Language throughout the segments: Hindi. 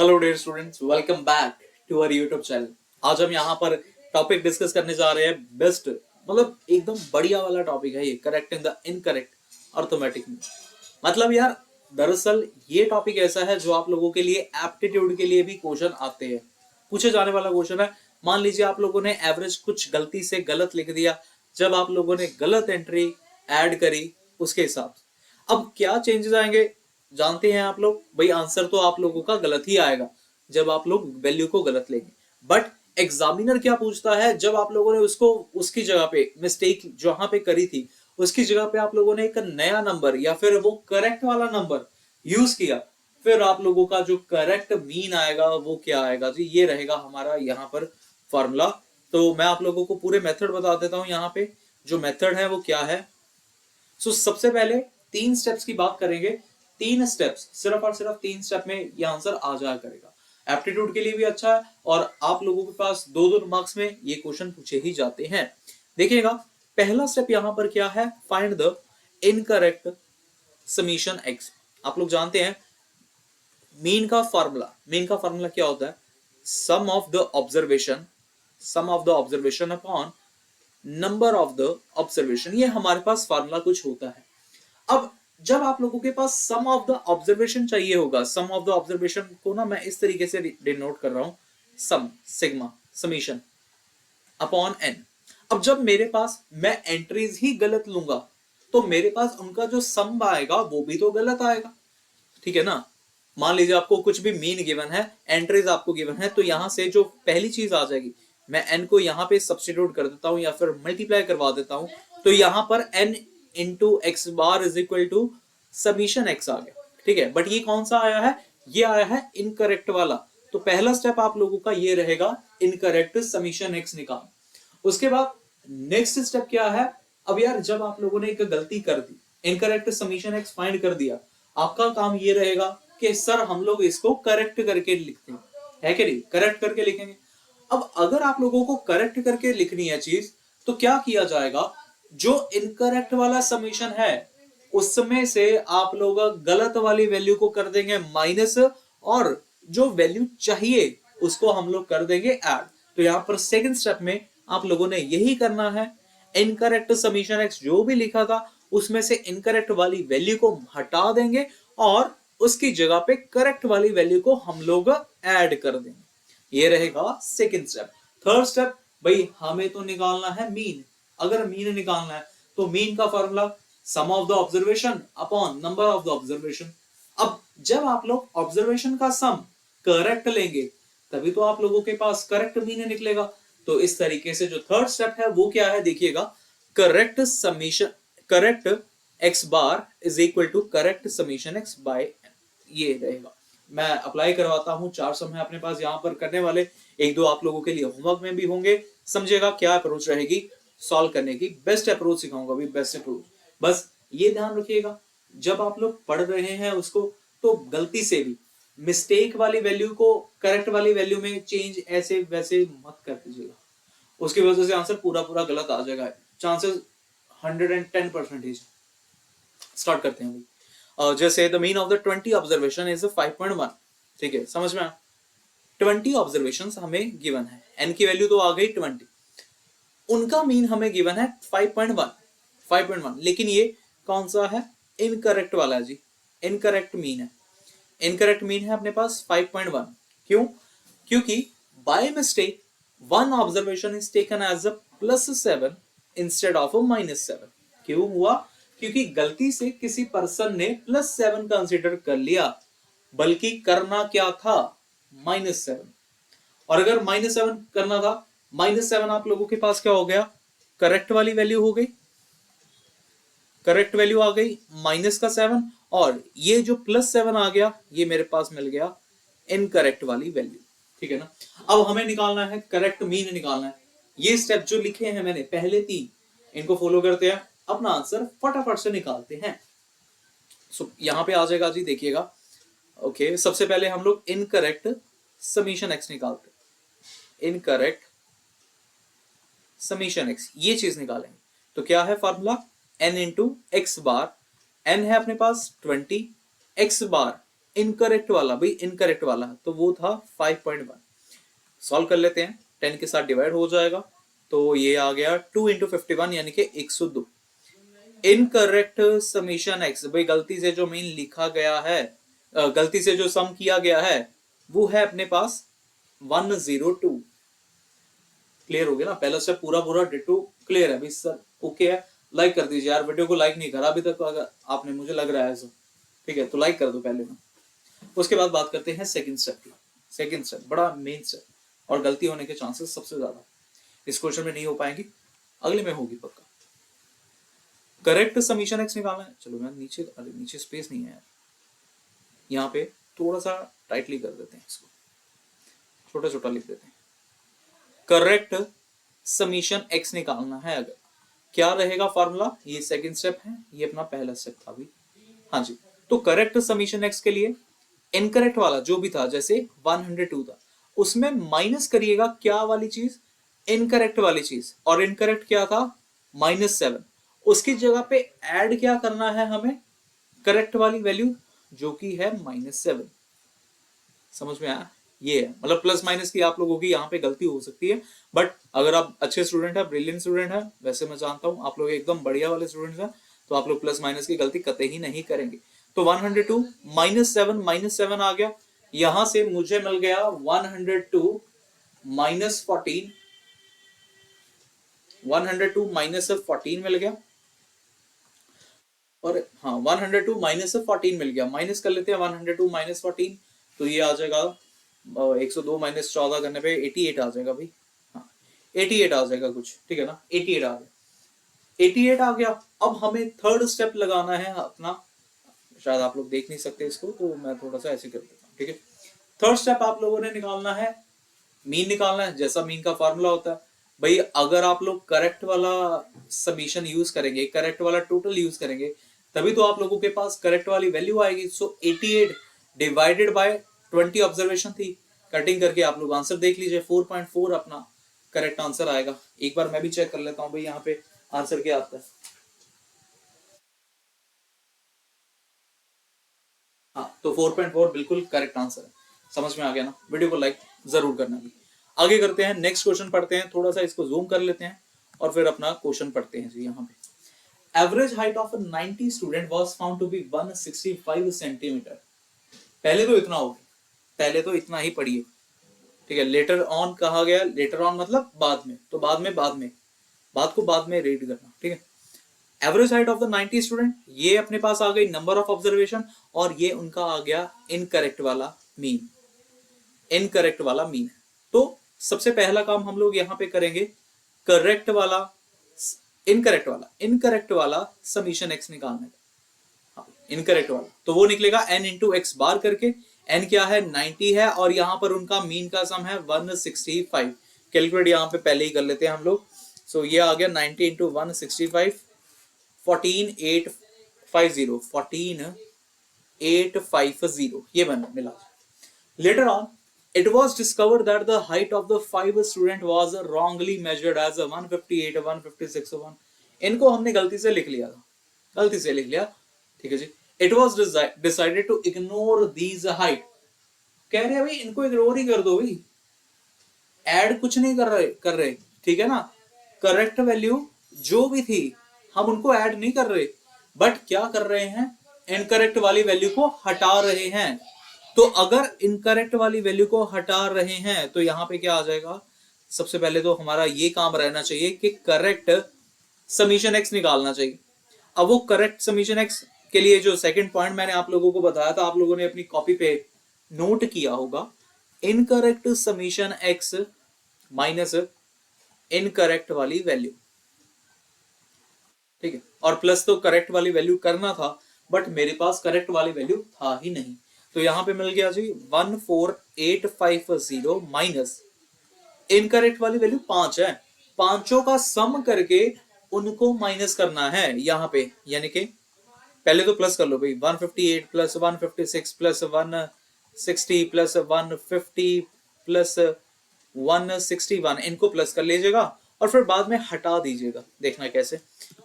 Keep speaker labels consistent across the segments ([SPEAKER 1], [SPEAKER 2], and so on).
[SPEAKER 1] Hello dear students, welcome back to our YouTube channel. आज हम यहाँ पर टॉपिक डिस्कस करने जा रहे हैं बेस्ट, मतलब एकदम बढ़िया वाला टॉपिक है ये, करेक्टिंग द इनकरेक्ट अर्थमेटिक में। मतलब यार, दरअसल ये टॉपिक ऐसा है जो आप लोगों के लिए एप्टीट्यूड के लिए भी क्वेश्चन आते हैं, पूछे जाने वाला क्वेश्चन है। मान लीजिए आप लोगों ने एवरेज कुछ गलती से गलत लिख दिया, जब आप लोगों ने गलत एंट्री ऐड करी उसके हिसाब से अब क्या चेंजेस आएंगे जानते हैं आप लोग? भाई आंसर तो आप लोगों का गलत ही आएगा जब आप लोग वैल्यू को गलत लेंगे। बट एग्जामिनर क्या पूछता है, जब आप लोगों ने उसको उसकी जगह पे मिस्टेक जहां पे करी थी उसकी जगह पे आप लोगों ने एक नया नंबर या फिर वो करेक्ट वाला नंबर यूज किया, फिर आप लोगों का जो करेक्ट मीन आएगा वो क्या आएगा जी, ये रहेगा हमारा यहाँ पर फॉर्मूला। तो मैं आप लोगों को पूरे मेथड बता देता हूं। यहाँ पे जो मेथड है वो क्या है। सबसे पहले 3 स्टेप्स की बात करेंगे। 3 स्टेप्स, सिर्फ और सिर्फ 3 स्टेप में ये आंसर आ जाया करेगा। एप्टीट्यूड के लिए भी अच्छा है और आप लोगों के पास 2-2 मार्क्स में ये क्वेश्चन पूछे ही जाते हैं। देखिएगा, पहला स्टेप यहाँ पर क्या है, find the incorrect summation x. आप लोग जानते हैं मीन का फॉर्मूला क्या होता है, sum of the observation upon number of the observation. ये हमारे पास फार्मूला कुछ होता है। अब जब आप लोगों के पास सम ऑफ द ऑब्जर्वेशन चाहिए होगा, सम ऑफ द ऑब्जर्वेशन को ना मैं इस तरीके से डिनोट कर रहा हूं, सम सिग्मा समीशन अपॉन एन। अब जब मेरे पास मैं एंट्रीज ही गलत लूंगा तो मेरे पास उनका जो सम आएगा वो भी तो गलत आएगा, ठीक है ना। मान लीजिए आपको कुछ भी मीन गिवन है, एंट्रीज आपको गिवन है, तो यहां से जो पहली चीज आ जाएगी, मैं एन को यहां पे सब्स्टिट्यूट कर देता हूं या फिर मल्टीप्लाई करवा देता हूं, तो यहां पर n into x bar is equal to summation x आ गया, ठीक है। बट ये कौन सा आया है, ये आया है इनकरेक्ट वाला। तो पहला स्टेप आप लोगों का ये रहेगा, इनकरेक्ट समीशन एक्स निकाल। उसके बाद नेक्स्ट स्टेप क्या है, अब यार जब आप लोगों ने एक गलती कर दी, इनकरेक्ट समीशन एक्स फाइंड कर दिया, आपका काम ये रहेगा कि सर हम लोग इसको करेक्ट करके लिखते हैं, है कि नहीं, करेक्ट करके लिखेंगे। अब अगर आप लोगों को करेक्ट करके लिखनी है चीज, तो क्या किया जाएगा, जो इनकरेक्ट वाला समीशन है उसमें से आप लोग गलत वाली वैल्यू को कर देंगे माइनस, और जो वैल्यू चाहिए उसको हम लोग कर देंगे ऐड। तो यहां पर सेकंड स्टेप में आप लोगों ने यही करना है, इनकरेक्ट समीशन एक्स जो भी लिखा था उसमें से इनकरेक्ट वाली वैल्यू को हटा देंगे और उसकी जगह पे करेक्ट वाली वैल्यू को हम लोग ऐड कर देंगे। ये रहेगा सेकंड स्टेप। थर्ड स्टेप, भाई हमें तो निकालना है मीन। अगर मीन निकालना है तो मीन का formula some of the observation upon number of the observation. अब जब आप लोग ऑब्जर्वेशन का सम करेक्ट लेंगे तभी तो आप लोगों के पास करेक्ट मीन निकलेगा। तो इस तरीके से जो थर्ड स्टेप है वो क्या है, देखिएगा, correct summation, correct x bar is equal to correct summation x by, ये रहेगा। मैं अप्लाई करवाता हूं, 4 सम है अपने पास यहाँ पर करने वाले, 1-2 आप लोगों के लिए होमवर्क में भी होंगे। समझिएगा क्या अप्रोच रहेगी सॉल्व करने की, बेस्ट अप्रोच सिखाऊंगा भी, बेस्ट अप्रोच। बस ये ध्यान रखिएगा, जब आप लोग पढ़ रहे हैं उसको, तो गलती से भी मिस्टेक वाली वैल्यू को करेक्ट वाली वैल्यू में चेंज ऐसे वैसे मत कर दीजिएगा, उसकी वजह से आंसर पूरा पूरा गलत आ जाएगा, चांसेस 110%। स्टार्ट करते हैं जैसे the mean of the 20 observation is 5.1, ठीक है, समझ में। 20 ऑब्जर्वेशन हमें गिवन है, एन की वैल्यू तो आ गई 20, उनका मीन हमें गिवन है 5.1, लेकिन ये कौन सा है, इनकरेक्ट वाला है जी, इनकरेक्ट मीन है। इनकरेक्ट मीन है अपने पास 5.1। क्यों? क्योंकि by mistake one observation is taken as a +7 instead of -7। क्यों हुआ? क्योंकि गलती से किसी पर्सन ने +7 कंसिडर कर लिया, बल्कि करना क्या था, -7। और अगर -7 करना था, -7 आप लोगों के पास क्या हो गया, करेक्ट वाली वैल्यू हो गई, करेक्ट वैल्यू आ गई माइनस का 7, और ये जो +7 आ गया ये मेरे पास मिल गया इनकरेक्ट वाली वैल्यू, ठीक है ना। अब हमें निकालना है करेक्ट मीन निकालना है। ये स्टेप जो लिखे हैं मैंने पहले 3, इनको फॉलो करते हैं, अपना आंसर फटाफट से निकालते हैं। यहां पे आ जाएगा जी, देखिएगा। ओके, सबसे पहले हम लोग इनकरेक्ट समीशन एक्स निकालते हैं, इनकरेक्ट समीशन एक्स, ये चीज निकालेंगे। तो क्या है फॉर्मूला, n इंटू एक्स बार, n है अपने पास 20, x बार इनकरेक्ट वाला, भाई इनकरेक्ट वाला तो वो था 5.1। सॉल्व कर लेते हैं, 10 के साथ डिवाइड हो जाएगा तो ये आ गया 2 इंटू 51 यानी कि 102। इनकरेक्ट समीशन एक्स, भाई गलती से जो मीन लिखा गया है, गलती से जो सम किया गया है वो है अपने पास 102। क्लियर हो गया ना, पहला स्टेप पूरा पूरा डिटो क्लियर है भाई सर, ओके है। लाइक कर दीजिए यार, वीडियो को लाइक नहीं करा अभी तक तो, अगर आपने, मुझे लग रहा है ऐसा, ठीक है तो लाइक कर दो पहले में। उसके बाद बात करते हैं सेकंड स्टेप की। सेकंड स्टेप बड़ा मेन स्टेप और गलती होने के चांसेस सबसे ज्यादा इस क्वेश्चन में नहीं हो पाएंगी, अगले में होगी पक्का। करेक्ट समीशन एक्स निकालना है। चलो मैं नीचे, अरे नीचे स्पेस नहीं है यार, यहाँ पे थोड़ा सा टाइटली कर देते हैं इसको, छोटा छोटा लिख देते हैं। करेक्ट समीशन एक्स निकालना है अगर, क्या रहेगा फॉर्मूला, ये सेकंड स्टेप है, ये अपना पहला स्टेप था अभी। हाँ जी, तो करेक्ट समीशन एक्स के लिए इनकरेक्ट वाला जो भी था, जैसे 102 था, उसमें माइनस करिएगा क्या वाली चीज, इनकरेक्ट वाली चीज, और इनकरेक्ट क्या था -7। उसकी जगह पे ऐड क्या करना है हमें, करेक्ट वाली वैल्यू जो कि है -7। समझ में आया, ये है मतलब प्लस माइनस की आप लोगों की यहाँ पे गलती हो सकती है, बट अगर आप अच्छे स्टूडेंट है, ब्रिलियंट स्टूडेंट है, वैसे मैं जानता हूँ आप लोग एकदम बढ़िया वाले स्टूडेंट्स हैं, तो आप लोग प्लस माइनस की गलती कतई ही नहीं करेंगे। तो 102 -7 आ गया, यहां से मुझे मिल गया 102 -14, 102 -14 मिल गया, और हाँ 102 -14 मिल गया, माइनस कर लेते हैं 102 -14, तो ये आ जाएगा 102 -14 करने पे 88 आ जाएगा भाई, हाँ 88 आ जाएगा कुछ, ठीक है ना, 88 आ गया, 88 आ गया। अब हमें थर्ड स्टेप लगाना है अपना, शायद आप लोग देख नहीं सकते इसको तो मैं थोड़ा सा ऐसे कर देता हूँ, ठीक है। थर्ड स्टेप आप लोगों ने निकालना है, मीन निकालना है, जैसा मीन का फॉर्मूला होता है भाई, अगर आप लोग करेक्ट वाला समीशन यूज करेंगे, करेक्ट वाला टोटल यूज करेंगे, तभी तो आप लोगों के पास करेक्ट वाली वैल्यू आएगी। सो 88 डिवाइडेड बाय 20 ऑब्जर्वेशन थी, कटिंग करके आप लोग आंसर देख लीजिए, 4.4 अपना करेक्ट आंसर आएगा। एक बार मैं भी चेक कर लेता हूँ भाई यहाँ पे आंसर क्या आता है। हाँ तो 4.4 बिल्कुल करेक्ट आंसर है, समझ में आ गया ना। वीडियो को लाइक जरूर करना भी। आगे करते हैं, नेक्स्ट क्वेश्चन पढ़ते हैं, थोड़ा सा इसको जूम कर लेते हैं और फिर अपना क्वेश्चन पढ़ते हैं जी। यहाँ पे average height of 90 student was found to be 165 centimetre. पहले तो इतना होगा, पहले तो इतना ही पढ़िए, ठीक है। लेटर ऑन कहा गया, लेटर ऑन मतलब बाद में, तो बाद में बात को बाद में रीड करना, ठीक है। Average height of the 90 student, ये अपने पास आ गई नंबर ऑफ ऑब्जर्वेशन, और ये उनका आ गया इनकरेक्ट वाला मीन, इनकरेक्ट वाला मीन है। तो सबसे पहला काम हम लोग यहाँ पे करेंगे, करेक्ट वाला, इनकरेक्ट वाला समीशन एक्स निकालने का। इनकरेक्ट वाला तो वो निकलेगा n इंटू एक्स बार करके, n क्या है 90 है, और यहाँ पर उनका मीन का सम है 165। कैलकुलेट यहाँ पे पहले ही कर लेते हैं हम लोग। सो ये आ गया 90 इंटू 165, 14850 ये बन मिला। Later on, it was discovered that the height of the 5 student was wrongly measured as a 158, 156, 1। इनको हमने गलती से लिख लिया था, गलती से लिख लिया, ठीक है जी। It was decided to ignore these height। कह रहे हैं भाई इनको इग्नोर ही कर दो भाई, ऐड कुछ नहीं कर रहे, ठीक है ना। करेक्ट वैल्यू जो भी थी हम उनको ऐड नहीं कर रहे, बट क्या कर रहे हैं, इनकरेक्ट वाली वैल्यू को हटा रहे हैं। तो अगर इनकरेक्ट वाली वैल्यू को हटा रहे हैं तो यहाँ पे क्या आ जाएगा, सबसे पहले तो हमारा ये काम रहना चाहिए कि करेक्ट समीशन एक्स निकालना चाहिए। अब वो करेक्ट समीशन एक्स के लिए जो सेकंड पॉइंट मैंने आप लोगों को बताया था, आप लोगों ने अपनी कॉपी पे नोट किया होगा, incorrect summation x minus incorrect वाली वैल्यू, ठीक है। और प्लस तो करेक्ट वाली वैल्यू करना था, बट मेरे पास करेक्ट वाली वैल्यू था ही नहीं, तो यहां पे मिल गया जी 14850 माइनस इनकरेक्ट वाली वैल्यू 5 है, पांचों का सम करके उनको माइनस करना है यहाँ पे, यानी कि पहले तो प्लस कर लो भाई, 158 प्लस 156 प्लस 160 प्लस 150 प्लस 161, इनको प्लस कर लीजिएगा और फिर बाद में हटा दीजिएगा। देखना कैसे,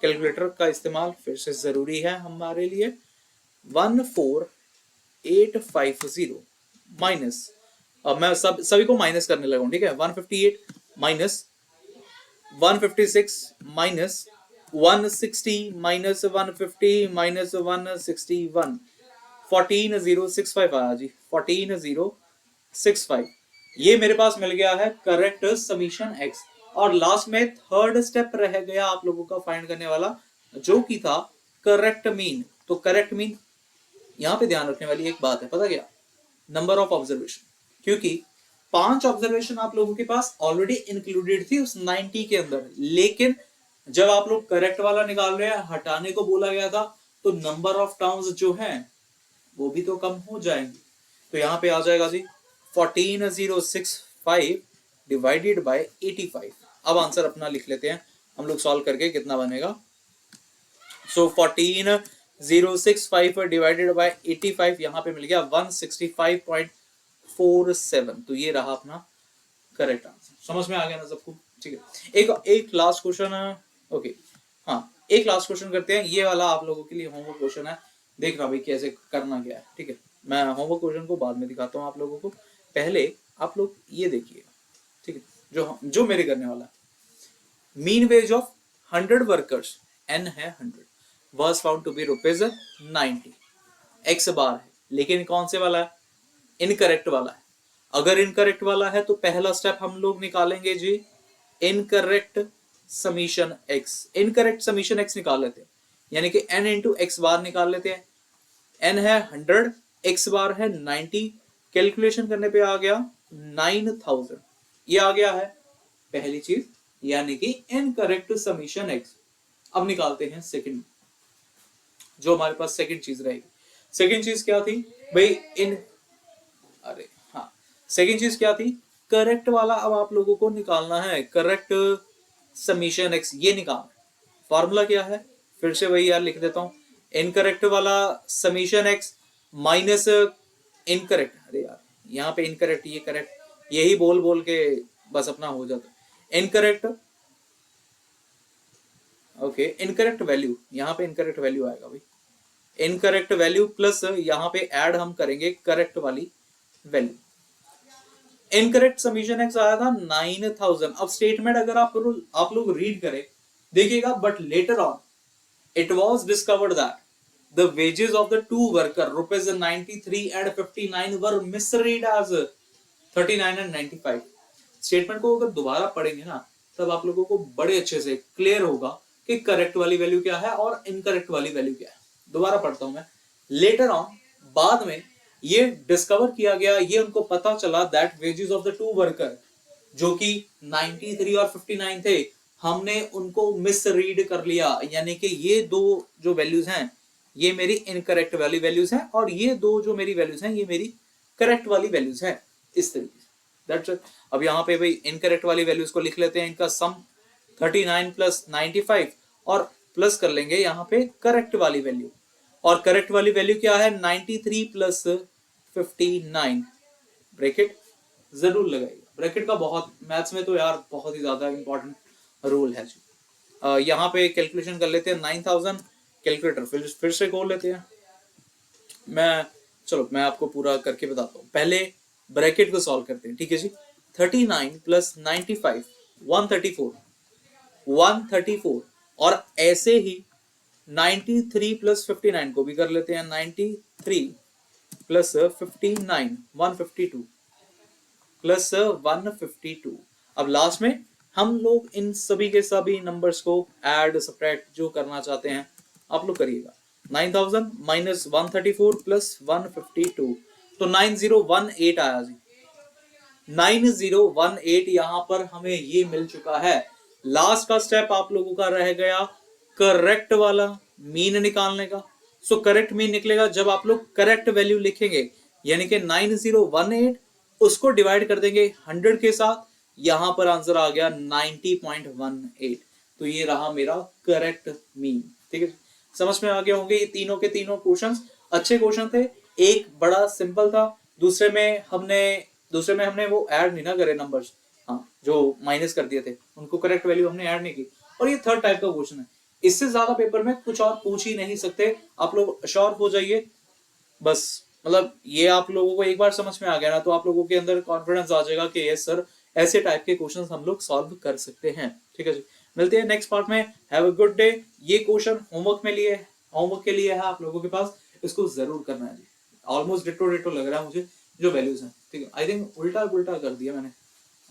[SPEAKER 1] कैलकुलेटर का इस्तेमाल फिर से जरूरी है हमारे लिए। 850 माइनस, अब मैं सभी को माइनस करने लगा हूं, ठीक है। 158 माइनस 156 माइनस 160 माइनस 150 माइनस 161, 14065 आया जी, 14065। ये मेरे पास मिल गया है करेक्ट समीशन एक्स। और लास्ट में थर्ड स्टेप रह गया आप लोगों का फाइंड करने वाला, जो कि था करेक्ट मीन। तो करेक्ट मीन, यहां पे ध्यान रखने वाली एक बात है, पता क्या, नंबर ऑफ ऑब्जर्वेशन। क्योंकि 5 ऑब्जर्वेशन आप लोगों के पास ऑलरेडी इंक्लूडेड थी उस 90 के अंदर, लेकिन जब आप लोग करेक्ट वाला निकाल रहे हैं, हटाने को बोला गया था, तो नंबर ऑफ टर्म्स जो हैं वो भी तो कम हो जाएंगे। तो यहां पे आ जाएगा जी 14065 डिवाइडेड बाय 85। अब आंसर अपना लिख लेते हैं हम लोग सॉल्व करके, कितना बनेगा। सो 14065 डिवाइडेड बाय 85, यहां पे मिल गया 165.47। तो ये रहा अपना करेक्ट आंसर। समझ में आ गया ना सबको, ठीक है। एक लास्ट क्वेश्चन, ओके हाँ, एक लास्ट क्वेश्चन करते हैं, ये वाला आप लोगों के लिए होमवर्क क्वेश्चन है, देखना भाई कैसे करना क्या है, ठीक है। मैं होमवर्क क्वेश्चन को बाद में दिखाता हूँ आप लोगों को, पहले आप लोग ये देखिए, ठीक है, जो मेरे करने वाला है। Mean ways of 100 workers, n है 100, was found to be ₹90, x बार है, लेकिन कौन से वाला है, इनकरेक्ट वाला है। अगर इनकरेक्ट वाला है तो पहला स्टेप हम लोग निकालेंगे जी incorrect summation x। Incorrect summation x निकाल लेते हैं, यानी कि n इंटू एक्स बार निकाल लेते हैं। n है 100, x बार है 90, कैलकुलेशन करने पे आ गया 9000, ये आ गया है पहली चीज, यानी कि इनकरेक्ट समीशन x। अब निकालते हैं सेकंड, जो हमारे पास सेकंड चीज रहेगी। सेकंड चीज क्या थी भाई, अरे हाँ, सेकंड चीज क्या थी, करेक्ट वाला। अब आप लोगों को निकालना है करेक्ट समीशन x, ये निकालना है। फॉर्मूला क्या है, फिर से वही यार लिख देता हूं, इनकरेक्ट वाला समीशन x माइनस इनकरेक्ट, अरे यार यहाँ पे इनकरेक्ट, ये करेक्ट, यही बोल बोल के बस अपना हो जाता है। इनकरेक्ट, ओके, इनकरेक्ट वैल्यू, यहाँ पे इनकरेक्ट वैल्यू आएगा भाई, इनकरेक्ट वैल्यू प्लस यहाँ पे ऐड हम करेंगे करेक्ट वाली वैल्यू। इनकरेक्ट समीशन एक्स आया था 9000। अब स्टेटमेंट अगर आप लोग रीड करें, देखिएगा, but later on it was discovered that the wages of the two worker rupees 93 and 59 were misread as 39 and 95। Statement को अगर दोबारा पढ़ेंगे ना, तब आप लोगों को बड़े अच्छे से क्लियर होगा कि करेक्ट वाली वैल्यू क्या है और इनकरेक्ट वाली वैल्यू क्या है। दोबारा पढ़ता हूं मैं, लेटर ऑन, बाद में ये डिस्कवर किया गया, ये उनको पता चला that wages of the two worker, जो कि 93 और 59 थे, हमने उनको मिसरीड कर लिया, यानी कि ये दो जो वैल्यूज हैं ये मेरी इनकरेक्ट वाली वैल्यूज हैं, और ये दो जो मेरी वैल्यूज हैं ये मेरी करेक्ट वाली वैल्यूज हैं, इस तरीके से। That's it. अब यहाँ पे भाई इनकरेक्ट वाली वैल्यूज को लिख लेते हैं, इनका सम 39 प्लस 95, और प्लस कर लेंगे यहाँ पे करेक्ट वाली वैल्यू, और करेक्ट वाली वैल्यू क्या है 93 प्लस 59, ब्रैकेट जरूर लगाइएगा। ब्रैकेट का बहुत मैथ्स में तो यार बहुत ही ज्यादा इंपॉर्टेंट रोल है जी। यहाँ पे कैलकुलेशन कर लेते हैं 9000, कैलकुलेटर फिर से खोल लेते हैं। मैं आपको पूरा करके बताता हूँ, पहले ब्रैकेट को सॉल्व करते हैं, ठीक है जी। 39 प्लस 95 134, और ऐसे ही 93 प्लस 59 को भी कर लेते हैं, 93 प्लस 59 152 प्लस 152। अब लास्ट में हम लोग इन सभी के सभी नंबर्स को ऐड सब्ट्रैक्ट जो करना चाहते हैं आप लोग करिएगा। 9000 माइनस 134 प्लस 152, तो 9018 आया जी। 9018 यहाँ पर हमें ये मिल चुका है। लास्ट का स्टेप आप लोगों का रह गया करेक्ट वाला मीन निकालने का। सो करेक्ट मीन निकलेगा जब आप लोग करेक्ट वैल्यू लिखेंगे, यानी कि 9018 उसको डिवाइड कर देंगे 100 के साथ, यहां पर आंसर आ गया 90.18। तो ये रहा मेरा करेक्ट मीन, ठीक है। समझ में आ गया होंगे, ये तीनों के तीनों क्वेश्चंस अच्छे क्वेश्चन थे। एक बड़ा सिंपल था, दूसरे में हमने वो ऐड नहीं ना करे नंबर्स, हाँ, जो माइनस कर दिए थे उनको करेक्ट वैल्यू हमने ऐड नहीं की। और ये थर्ड टाइप का क्वेश्चन है, इससे ज्यादा पेपर में कुछ और पूछ ही नहीं सकते। आप लोग श्योर हो जाइए, बस मतलब ये आप लोगों को एक बार समझ में आ गया ना, तो आप लोगों के अंदर कॉन्फिडेंस आ जाएगा कि यस सर, ऐसे टाइप के क्वेश्चंस हम लोग सॉल्व कर सकते हैं। ठीक है जी, मिलते हैं नेक्स्ट पार्ट में। Have a good day. ये क्वेश्चन होमवर्क में लिए, होमवर्क के लिए है आप लोगों के पास, इसको जरूर करना है जी। ऑलमोस्ट डिटो डिटो लग रहा है मुझे जो वैल्यूज हैं। ठीक है, आई थिंक उल्टा उल्टा कर दिया मैंने,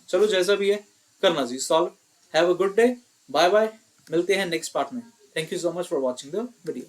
[SPEAKER 1] चलो जैसा भी है करना जी solve. Have a good day, bye bye, मिलते हैं नेक्स्ट पार्ट में। Thank you so much for watching the video.